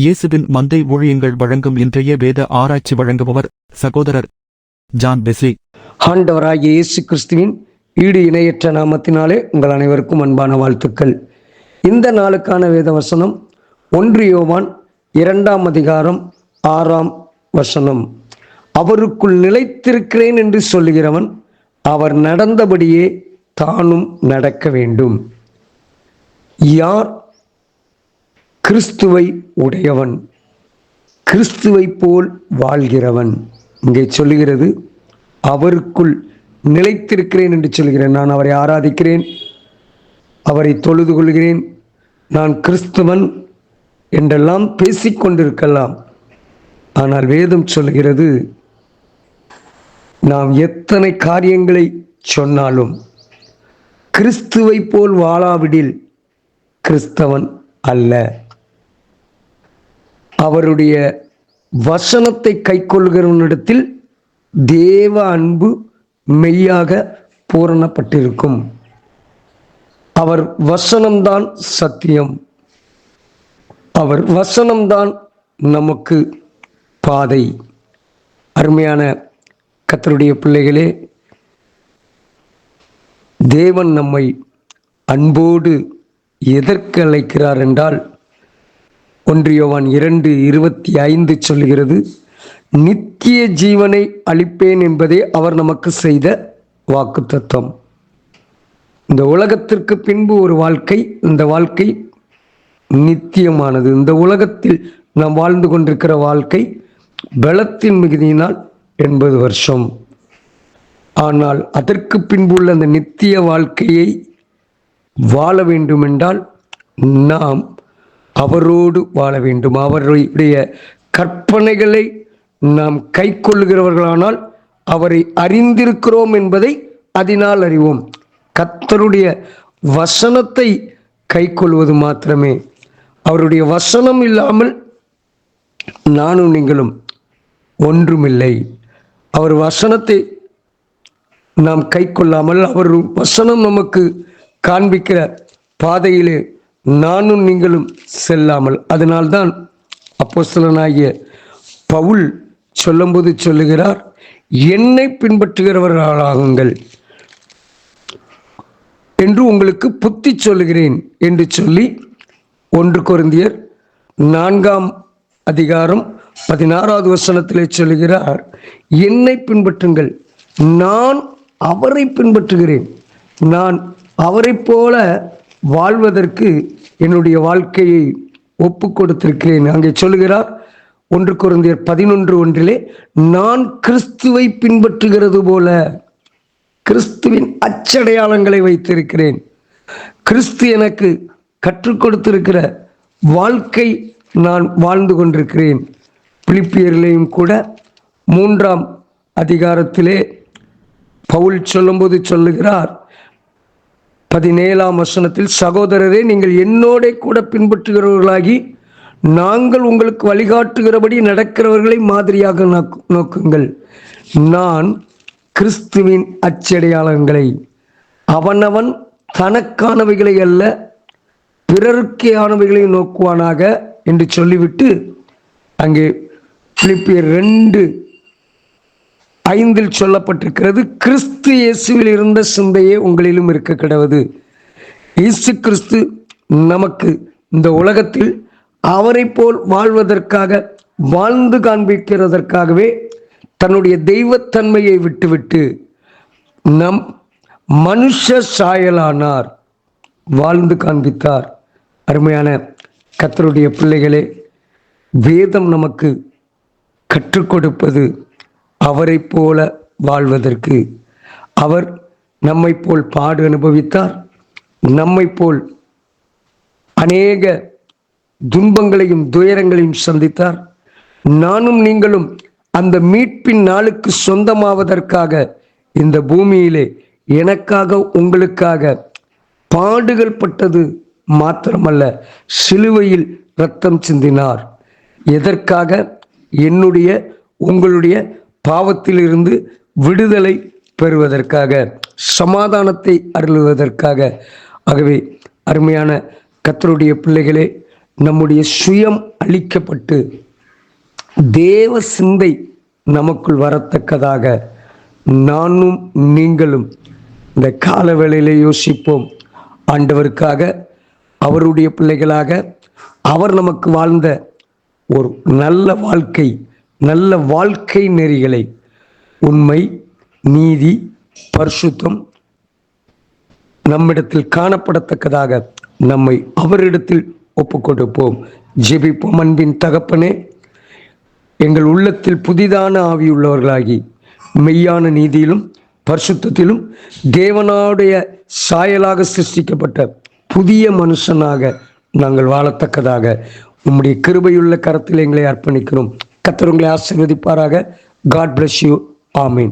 இயேசுவின் மந்தை ஊழியங்கள் வழங்கும் இன்றைய வேத ஆராய்ச்சி வழங்குபவர் சகோதரர் ஜான் பெஸ்லி. ஆண்டவராகிய இயேசு கிறிஸ்துவின் ஈடு இணையற்ற நாமத்தினாலே உங்கள் அனைவருக்கும் அன்பான வாழ்த்துக்கள். இந்த நாளுக்கான வேத வசனம் 1 யோவான் 2ஆம் அதிகாரம் 6ஆம் வசனம். அவருக்குள் நிலைத்திருக்கிறேன் என்று சொல்லுகிறவன் அவர் நடந்தபடியே தானும் நடக்க வேண்டும். யார் கிறிஸ்துவை உடையவன்? கிறிஸ்துவை போல் வாழ்கிறவன். இங்கே சொல்லுகிறது அவருக்குள் நிலைத்திருக்கிறேன் என்று சொல்கிறேன். நான் அவரை ஆராதிக்கிறேன், அவரை தொழுது கொள்கிறேன், நான் கிறிஸ்துவன் என்றெல்லாம் பேசிக்கொண்டிருக்கலாம். ஆனால் வேதம் சொல்கிறது, நாம் எத்தனை காரியங்களை சொன்னாலும் கிறிஸ்துவை போல் வாழாவிடில் கிறிஸ்தவன் அல்ல. அவருடைய வசனத்தை கைக்கொள்கிறவனிடத்தில் தேவ அன்பு மெய்யாக பூரணப்பட்டிருக்கும். அவர் வசனம்தான் சத்தியம், அவர் வசனம்தான் நமக்கு பாதை. அருமையான கர்த்தருடைய பிள்ளைகளே, தேவன் நம்மை அன்போடு எதற்கு அழைக்கிறார் என்றால் 1 யோவான் 2:25 சொல்லுகிறது, நித்திய ஜீவனை அளிப்பேன் என்பதே அவர் நமக்கு செய்த வாக்குத்தத்தம். இந்த உலகத்திற்கு பின்பு ஒரு வாழ்க்கை, இந்த வாழ்க்கை நித்தியமானது. இந்த உலகத்தில் நாம் வாழ்ந்து கொண்டிருக்கிற வாழ்க்கை பலத்தின் மிகுதியினால் 80 வருஷம். ஆனால் அதற்கு பின்புள்ள அந்த நித்திய வாழ்க்கையை வாழ வேண்டும் என்றால் நாம் அவரோடு வாழ வேண்டும். அவருடைய கற்பனைகளை நாம் கை கொள்ளுகிறவர்களானால் அவரை அறிந்திருக்கிறோம் என்பதை அதனால் அறிவோம். கர்த்தருடைய வசனத்தை கை கொள்வது மாத்திரமே. அவருடைய வசனம் இல்லாமல் நானும் நீங்களும் ஒன்றுமில்லை. அவர் வசனத்தை நாம் கை கொள்ளாமல், அவர் வசனம் நமக்கு காண்பிக்கிற பாதையிலே நானும் நீங்களும் செல்லாமல், அதனால்தான் அப்போஸ்தலனாகிய பவுல் சொல்லும்போது சொல்லுகிறார், என்னை பின்பற்றுகிறவர்களாகுங்கள் என்று உங்களுக்கு புத்தி சொல்லுகிறேன் என்று சொல்லி 1 கொரிந்தியர் 4ஆம் அதிகாரம் 16வது வசனத்திலே சொல்லுகிறார், என்னை பின்பற்றுங்கள், நான் அவரை பின்பற்றுகிறேன், நான் அவரை போல வாழ்வதற்கு என்னுடைய வாழ்க்கையை ஒப்பு கொடுத்திருக்கிறேன். அங்கே சொல்லுகிறார் 1 கொரிந்தியர் 11:1, நான் கிறிஸ்துவை பின்பற்றுகிறது போல கிறிஸ்துவின் அச்சடையாளங்களை வைத்திருக்கிறேன். கிறிஸ்து எனக்கு கற்றுக் கொடுத்திருக்கிற வாழ்க்கை நான் வாழ்ந்து கொண்டிருக்கிறேன். பிலிப்பியரிலேயும் கூட 3ஆம் அதிகாரத்திலே பவுல் சொல்லும்போது சொல்லுகிறார் 17ஆம் வசனத்தில், சகோதரரே, நீங்கள் என்னோட கூட பின்பற்றுகிறவர்களாகி நாங்கள் உங்களுக்கு வழிகாட்டுகிறபடி நடக்கிறவர்களை மாதிரியாக நோக்குங்கள். நான் கிறிஸ்துவின் அச்சடையாளங்களை, அவனவன் தனக்கானவைகளை அல்ல பிறருக்கேயானவைகளை நோக்குவானாக என்று சொல்லிவிட்டு அங்கே பிலிப்பியர் 2:5 சொல்லப்பட்டிருக்கிறது, கிறிஸ்து இயேசுவில் இருந்த சிந்தையே உங்களிலும் இருக்க கிடவது. இயேசு கிறிஸ்து நமக்கு இந்த உலகத்தில் அவரை போல் வாழ்வதற்காக, வாழ்ந்து காண்பிக்கிறதற்காகவே தன்னுடைய தெய்வத்தன்மையை விட்டுவிட்டு நம் மனுஷ சாயலானார், வாழ்ந்து காண்பித்தார். அருமையான கர்த்தருடைய பிள்ளைகளே, வேதம் நமக்கு கற்றுக் கொடுப்பது அவரை போல வாழ்வதற்கு. அவர் நம்மை போல் பாடு அனுபவித்தார், நம்மை போல் அநேக துன்பங்களையும் துயரங்களையும் சந்தித்தார். நானும் நீங்களும் அந்த மீட்பின் நாளுக்கு சொந்தமாவதற்காக இந்த பூமியிலே எனக்காக உங்களுக்காக பாடுகள் பட்டது மாத்திரமல்ல, சிலுவையில் இரத்தம் சிந்தினார். எதற்காக? என்னுடைய உங்களுடைய பாவத்திலிருந்து விடுதலை பெறுவதற்காக, சமாதானத்தை அருளுவதற்காக. ஆகவே அருமையான கர்த்தருடைய பிள்ளைகளே, நம்முடைய சுயம் அழிக்கப்பட்டு தேவ சிந்தை நமக்குள் வரத்தக்கதாக நானும் நீங்களும் இந்த கால வேளையிலே யோசிப்போம். ஆண்டவருக்காக, அவருடைய பிள்ளைகளாக, அவர் நமக்கு வாழ்ந்த ஒரு நல்ல வாழ்க்கை நெறிகளை, உண்மை, நீதி, பரிசுத்தம் நம்மிடத்தில் காணப்படத்தக்கதாக நம்மை அவரிடத்தில் ஒப்புக்கொடுப்போம். ஜெபிப்போம். அன்பின் தகப்பனே, எங்கள் உள்ளத்தில் புதிதான ஆவியுள்ளவர்களாகி மெய்யான நீதியிலும் பரிசுத்தத்திலும் தேவனுடைய சாயலாக சிருஷ்டிக்கப்பட்ட புதிய மனுஷனாக நாங்கள் வாழத்தக்கதாக உம்முடைய கிருபையுள்ள கரத்தில் எங்களை அர்ப்பணிக்கிறோம். கர்த்தர் உங்களை ஆசீர்வதிப்பாராக. God bless you. ஆமீன்.